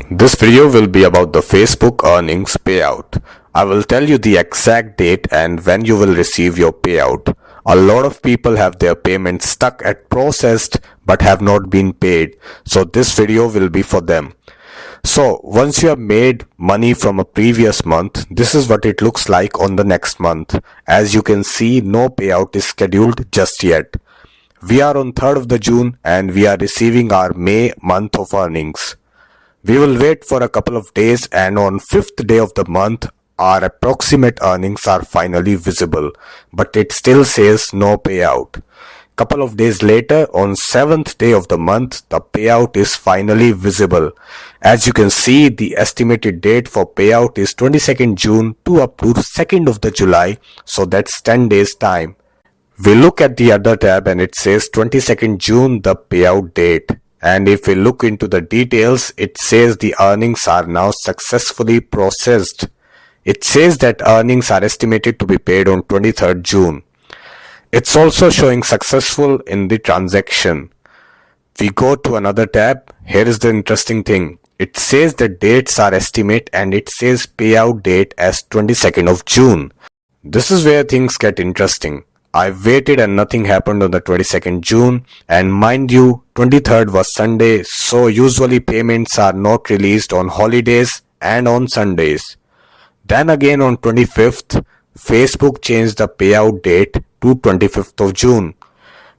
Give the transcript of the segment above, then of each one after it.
This video will be about the Facebook earnings payout. I will tell you the exact date and when you will receive your payout. A lot of people have their payments stuck at processed but have not been paid, so this video will be for them. So once you have made money from a previous month, this is what it looks like on the next month. As you can see, no payout is scheduled just yet. We are on 3rd of the June and we are receiving our May month of earnings. We will wait for a couple of days and on 5th day of the month, our approximate earnings are finally visible, but it still says no payout. Couple of days later, on 7th day of the month, the payout is finally visible. As you can see, the estimated date for payout is 22nd June to up to 2nd of the July, so that's 10 days time. We look at the other tab and it says 22nd June, the payout date. And if we look into the details, it says the earnings are now successfully processed. It says that earnings are estimated to be paid on 23rd June. It's also showing successful in the transaction. We go to another tab. Here is the interesting thing. It says the dates are estimate and it says payout date as 22nd of June. This is where things get interesting. I waited and nothing happened on the 22nd June, and mind you, 23rd was Sunday, so usually payments are not released on holidays and on Sundays. Then again on 25th, Facebook changed the payout date to 25th of June.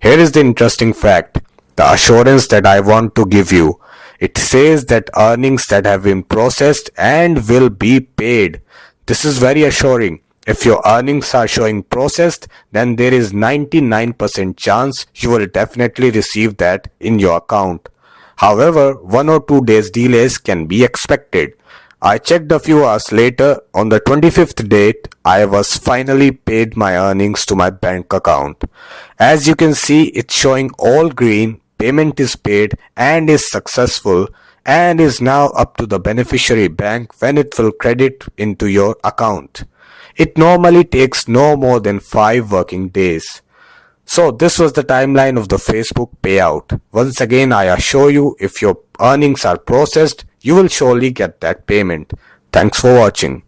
Here is the interesting fact, the assurance that I want to give you. It says that earnings that have been processed and will be paid. This is very assuring. If your earnings are showing processed, then there is 99% chance you will definitely receive that in your account. However, 1 or 2 days delays can be expected. I checked a few hours later. On the 25th date, I was finally paid my earnings to my bank account. As you can see, it's showing all green, payment is paid and is successful and is now up to the beneficiary bank when it will credit into your account. It normally takes no more than 5 working days. So this was the timeline of the Facebook payout. Once again, I assure you, if your earnings are processed, you will surely get that payment. Thanks for watching.